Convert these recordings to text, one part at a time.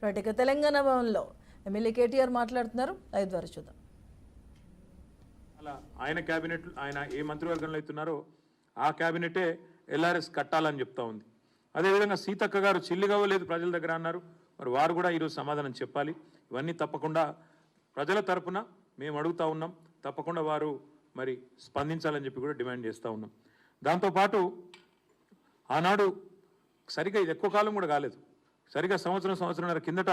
Right, ఇక తెలంగాణ భవన్లో MLA KTR మాట్లాడుతున్నారు. లైవ్ ద్వారా చూద్దాం. అలా ఆయన క్యాబినెట్, ఆయన ఏ మంత్రివర్గంలో అవుతున్నారో ఆ క్యాబినెటే ఎల్ఆర్ఎస్ కట్టాలని చెప్తా ఉంది. అదేవిధంగా సీతక్క గారు చిల్లిగవ్వలేదు ప్రజల దగ్గర అన్నారు. మరి వారు కూడా ఈరోజు సమాధానం చెప్పాలి. ఇవన్నీ తప్పకుండా ప్రజల తరపున మేము అడుగుతా ఉన్నాం. తప్పకుండా వారు మరి స్పందించాలని చెప్పి కూడా డిమాండ్ చేస్తూ ఉన్నాం. దాంతోపాటు ఆనాడు సరిగా ఇది ఎక్కువ కాలం కూడా కాలేదు, సరిగా సంవత్సరంన్నర కిందట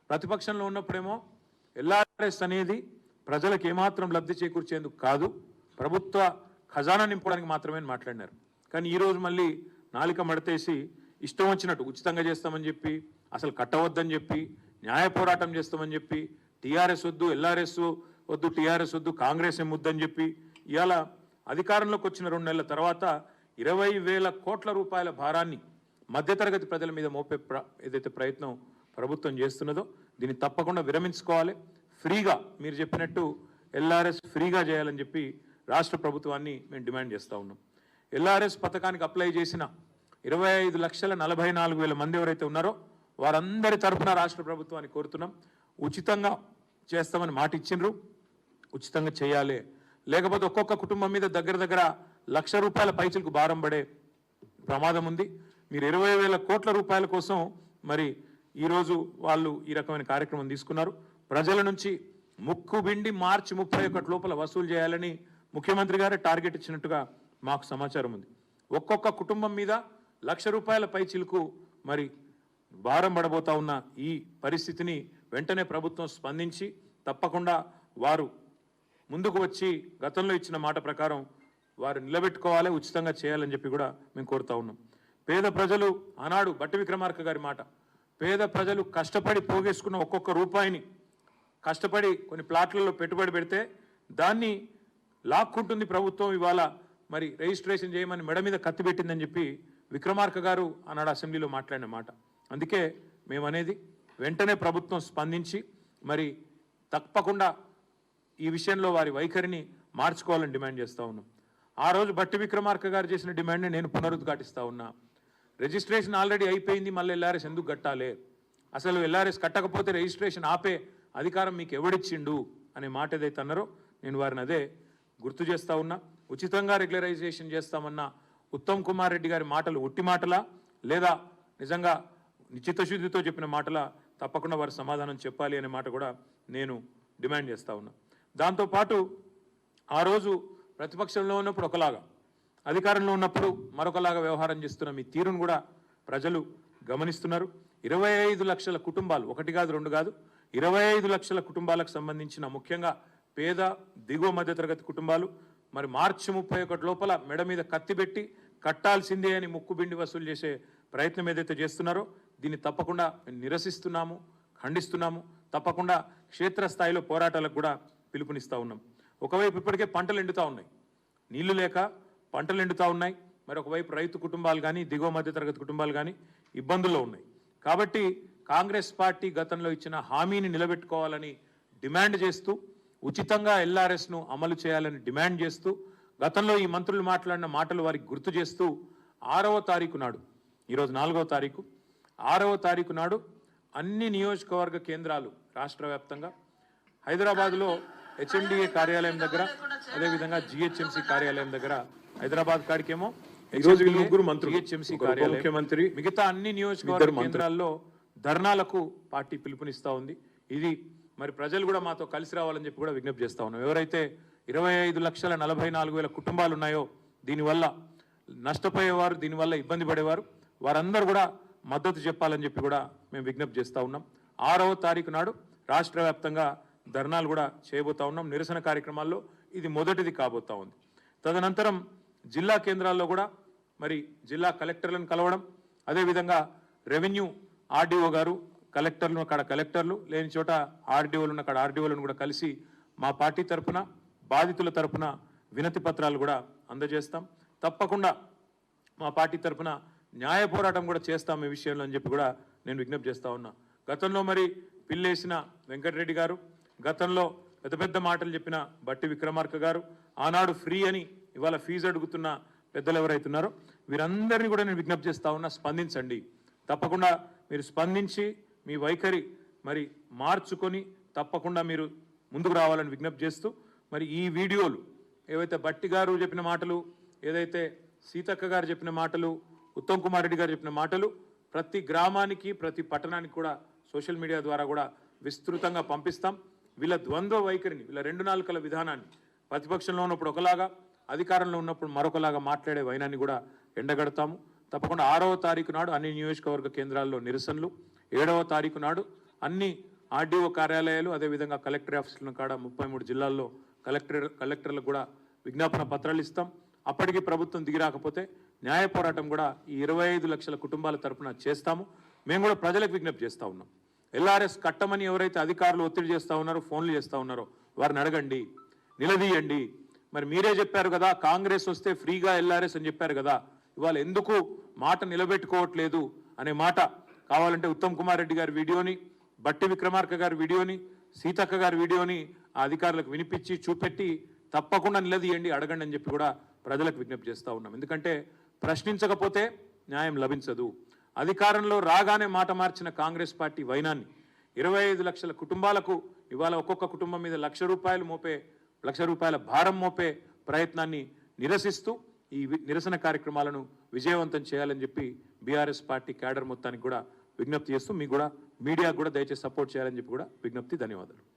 ప్రతిపక్షంలో ఉన్నప్పుడేమో ఎల్ఆర్ఎస్ అనేది ప్రజలకు ఏమాత్రం లబ్ధి చేకూర్చేందుకు కాదు, ప్రభుత్వ ఖజానా నింపడానికి మాత్రమే మాట్లాడినారు. కానీ ఈరోజు మళ్ళీ నాలిక మడతేసి ఇష్టం వచ్చినట్టు ఉచితంగా చేస్తామని చెప్పి, అసలు కట్టవద్దని చెప్పి, న్యాయ పోరాటం చేస్తామని చెప్పి, టీఆర్ఎస్ వద్దు, ఎల్ఆర్ఎస్ వద్దు, టీఆర్ఎస్ వద్దు, కాంగ్రెస్ ముద్దని చెప్పి ఇవాళ అధికారంలోకి వచ్చిన 2 నెలల తర్వాత 20,000 కోట్ల రూపాయల భారాన్ని మధ్యతరగతి ప్రజల మీద మోపే ఏదైతే ప్రయత్నం ప్రభుత్వం చేస్తున్నదో దీన్ని తప్పకుండా విరమించుకోవాలి. ఫ్రీగా మీరు చెప్పినట్టు ఎల్ఆర్ఎస్ ఫ్రీగా చేయాలని చెప్పి రాష్ట్ర ప్రభుత్వాన్ని మేము డిమాండ్ చేస్తూ ఉన్నాం. ఎల్ఆర్ఎస్ పథకానికి అప్లై చేసిన 25,44,000 మంది ఎవరైతే ఉన్నారో వారందరి తరఫున రాష్ట్ర ప్రభుత్వాన్ని కోరుతున్నాం. ఉచితంగా చేస్తామని మాట ఇచ్చిండ్రు, ఉచితంగా చేయాలి. లేకపోతే ఒక్కొక్క కుటుంబం మీద దగ్గర ₹1,00,000 పైచలకు భారం పడే ప్రమాదం ఉంది. మీరు 20,000 కోట్ల రూపాయల కోసం మరి ఈరోజు వాళ్ళు ఈ రకమైన కార్యక్రమం తీసుకున్నారు. ప్రజల నుంచి ముక్కుబిండి మార్చి 31 లోపల వసూలు చేయాలని ముఖ్యమంత్రి గారే టార్గెట్ ఇచ్చినట్టుగా మాకు సమాచారం ఉంది. ఒక్కొక్క కుటుంబం మీద ₹1,00,000 పైచిలకు మరి భారం పడబోతా ఉన్న ఈ పరిస్థితిని వెంటనే ప్రభుత్వం స్పందించి తప్పకుండా వారు ముందుకు వచ్చి గతంలో ఇచ్చిన మాట ప్రకారం వారు నిలబెట్టుకోవాలి, ఉచితంగా చేయాలని చెప్పి కూడా మేము కోరుతా ఉన్నాం. పేద ప్రజలు ఆనాడు బట్టి విక్రమార్క గారి మాట, పేద ప్రజలు కష్టపడి పోగేసుకున్న ఒక్కొక్క రూపాయిని కష్టపడి కొన్ని ప్లాట్లలో పెట్టుబడి పెడితే దాన్ని లాక్కుంటుంది ప్రభుత్వం. ఇవాళ మరి రిజిస్ట్రేషన్ చేయమని మెడ మీద కత్తి పెట్టిందని చెప్పి విక్రమార్క గారు ఆనాడు అసెంబ్లీలో మాట్లాడిన మాట. అందుకే మేము అనేది వెంటనే ప్రభుత్వం స్పందించి మరి తప్పకుండా ఈ విషయంలో వారి వైఖరిని మార్చుకోవాలని డిమాండ్ చేస్తూ ఉన్నాం. ఆ రోజు బట్టి విక్రమార్క గారు చేసిన డిమాండ్ని నేను పునరుద్ఘాటిస్తూ ఉన్నా. రిజిస్ట్రేషన్ ఆల్రెడీ అయిపోయింది, మళ్ళీ ఎల్ఆర్ఎస్ ఎందుకు కట్టాలి? అసలు ఎల్ఆర్ఎస్ కట్టకపోతే రిజిస్ట్రేషన్ ఆపే అధికారం మీకు ఎవడిచ్చిండు అనే మాట ఏదైతే అన్నారో నేను వారిని అదే గుర్తు చేస్తూ ఉన్నా. ఉచితంగా రెగ్యులరైజేషన్ చేస్తామన్న ఉత్తమ్ కుమార్ రెడ్డి గారి మాటలు ఒట్టి మాటలా లేదా నిజంగా చిత్తశుద్ధితో చెప్పిన మాటలా? తప్పకుండా వారి సమాధానం చెప్పాలి అనే మాట కూడా నేను డిమాండ్ చేస్తూ ఉన్నా. దాంతోపాటు ఆ రోజు ప్రతిపక్షంలో ఉన్నప్పుడు ఒకలాగా, అధికారంలో ఉన్నప్పుడు మరొకలాగా వ్యవహారం చేస్తున్న మీ తీరును కూడా ప్రజలు గమనిస్తున్నారు. 25 లక్షల కుటుంబాలు, ఒకటి కాదు రెండు కాదు, 25 లక్షల కుటుంబాలకు సంబంధించిన ముఖ్యంగా పేద దిగువ మధ్యతరగతి కుటుంబాలు మరి మార్చి 31 లోపల మెడ మీద కత్తి పెట్టి కట్టాల్సిందే అని ముక్కుబిండి వసూలు చేసే ప్రయత్నం ఏదైతే చేస్తున్నారో దీన్ని తప్పకుండా నిరసిస్తున్నాము, ఖండిస్తున్నాము. తప్పకుండా క్షేత్రస్థాయిలో పోరాటాలకు కూడా పిలుపునిస్తూ ఉన్నాం. ఒకవైపు ఇప్పటికే పంటలు ఎండుతూ ఉన్నాయి, నీళ్లు లేక పంటలు ఎండుతూ ఉన్నాయి. మరి ఒకవైపు రైతు కుటుంబాలు కానీ దిగువ మధ్యతరగతి కుటుంబాలు కానీ ఇబ్బందుల్లో ఉన్నాయి. కాబట్టి కాంగ్రెస్ పార్టీ గతంలో ఇచ్చిన హామీని నిలబెట్టుకోవాలని డిమాండ్ చేస్తూ, ఉచితంగా ఎల్ఆర్ఎస్ను అమలు చేయాలని డిమాండ్ చేస్తూ, గతంలో ఈ మంత్రులు మాట్లాడిన మాటలు వారికి గుర్తు చేస్తూ 6వ తారీఖు నాడు, ఈరోజు 4వ తారీఖు, 6వ తారీఖు నాడు అన్ని నియోజకవర్గ కేంద్రాలు రాష్ట్ర వ్యాప్తంగా, హైదరాబాద్లో హెచ్ఎండిఏ కార్యాలయం దగ్గర, అదేవిధంగా జిహెచ్ఎంసీ కార్యాలయం దగ్గర, హైదరాబాద్ కాడికేమో జిహెచ్ఎంసీ కార్యాలయం, ముఖ్యమంత్రి, మిగతా అన్ని నియోజకవర్గ కేంద్రాల్లో ధర్నాలకు పార్టీ పిలుపునిస్తూ ఉంది. ఇది మరి ప్రజలు కూడా మాతో కలిసి రావాలని చెప్పి కూడా విజ్ఞప్తి చేస్తూ ఉన్నాం. ఎవరైతే 25,44,000 కుటుంబాలు ఉన్నాయో దీనివల్ల నష్టపోయేవారు, దీనివల్ల ఇబ్బంది పడేవారు, వారందరూ కూడా మద్దతు చెప్పాలని చెప్పి కూడా మేము విజ్ఞప్తి చేస్తూ ఉన్నాం. 6వ తారీఖు నాడు రాష్ట్ర వ్యాప్తంగా ధర్నాలు కూడా చేయబోతా ఉన్నాం. నిరసన కార్యక్రమాల్లో ఇది మొదటిది కాబోతా ఉంది. తదనంతరం జిల్లా కేంద్రాల్లో కూడా మరి జిల్లా కలెక్టర్లను కలవడం, అదేవిధంగా రెవెన్యూ ఆర్డీఓ గారు, కలెక్టర్లు అక్కడ కలెక్టర్లు లేని చోట ఆర్డీఓలు ఉన్న అక్కడ ఆర్డీఓలను కూడా కలిసి మా పార్టీ తరఫున బాధితుల తరఫున వినతి పత్రాలు కూడా అందజేస్తాం. తప్పకుండా మా పార్టీ తరఫున న్యాయ పోరాటం కూడా చేస్తాం ఈ విషయంలో అని చెప్పి కూడా నేను విజ్ఞప్తి చేస్తూ ఉన్నా. గతంలో మరి పిల్లేసిన వెంకటరెడ్డి గారు, గతంలో పెద్ద పెద్ద మాటలు చెప్పిన బట్టి విక్రమార్క గారు, ఆనాడు ఫ్రీ అని ఇవాళ ఫీజు అడుగుతున్న పెద్దలు ఎవరైతున్నారో వీరందరినీ కూడా నేను విజ్ఞప్తి చేస్తా ఉన్నా, స్పందించండి. తప్పకుండా మీరు స్పందించి మీ వైఖరి మరి మార్చుకొని తప్పకుండా మీరు ముందుకు రావాలని విజ్ఞప్తి చేస్తూ మరి ఈ వీడియోలు ఏవైతే బట్టి గారు చెప్పిన మాటలు, ఏదైతే సీతక్క గారు చెప్పిన మాటలు, ఉత్తమ్ కుమార్ రెడ్డి గారు చెప్పిన మాటలు ప్రతి గ్రామానికి ప్రతి పట్టణానికి కూడా సోషల్ మీడియా ద్వారా కూడా విస్తృతంగా పంపిస్తాం. వీళ్ళ ద్వంద్వ వైఖరిని, వీళ్ళ రెండు నాలుకల విధానాన్ని, ప్రతిపక్షంలో ఉన్నప్పుడు ఒకలాగా అధికారంలో ఉన్నప్పుడు మరొకలాగా మాట్లాడే వైనాన్ని కూడా ఎండగడతాము. తప్పకుండా 6వ తారీఖు నాడు అన్ని నియోజకవర్గ కేంద్రాల్లో నిరసనలు, 7వ తారీఖు నాడు అన్ని ఆర్డీఓ కార్యాలయాలు, అదేవిధంగా కలెక్టర్ ఆఫీసుల కాడ 33 జిల్లాల్లో కలెక్టర్లకు కూడా విజ్ఞాపన పత్రాలు ఇస్తాం. అప్పటికి ప్రభుత్వం దిగిరాకపోతే న్యాయ పోరాటం కూడా ఈ 25 లక్షల కుటుంబాల తరఫున చేస్తాము. మేము కూడా ప్రజలకు విజ్ఞప్తి చేస్తూ ఉన్నాం. ఎల్ఆర్ఎస్ కట్టమని ఎవరైతే అధికారులు ఒత్తిడి చేస్తూ ఉన్నారో, ఫోన్లు చేస్తూ ఉన్నారో వారిని అడగండి, నిలదీయండి. మరి మీరే చెప్పారు కదా కాంగ్రెస్ వస్తే ఫ్రీగా ఎల్ఆర్ఎస్ అని చెప్పారు కదా, ఇవాళ ఎందుకు మాట నిలబెట్టుకోవట్లేదు అనే మాట కావాలంటే ఉత్తమ్ కుమార్ రెడ్డి గారి వీడియోని, బట్టి విక్రమార్క గారి వీడియోని, సీతక్క గారి వీడియోని ఆ అధికారులకు వినిపించి చూపెట్టి తప్పకుండా నిలదీయండి, అడగండి అని చెప్పి కూడా ప్రజలకు విజ్ఞప్తి చేస్తూ ఉన్నాం. ఎందుకంటే ప్రశ్నించకపోతే న్యాయం లభించదు. అధికారంలో రాగానే మాట మార్చిన కాంగ్రెస్ పార్టీ వైనాన్ని 25 లక్షల కుటుంబాలకు ఇవాళ ఒక్కొక్క కుటుంబం మీద లక్ష రూపాయల భారం మోపే ప్రయత్నాన్ని నిరసిస్తూ ఈ నిరసన కార్యక్రమాలను విజయవంతం చేయాలని చెప్పి బీఆర్ఎస్ పార్టీ క్యాడర్ మొత్తానికి కూడా విజ్ఞప్తి చేస్తూ మీకు కూడా మీడియా కూడా దయచేసి సపోర్ట్ చేయాలని చెప్పి కూడా విజ్ఞప్తి. ధన్యవాదాలు.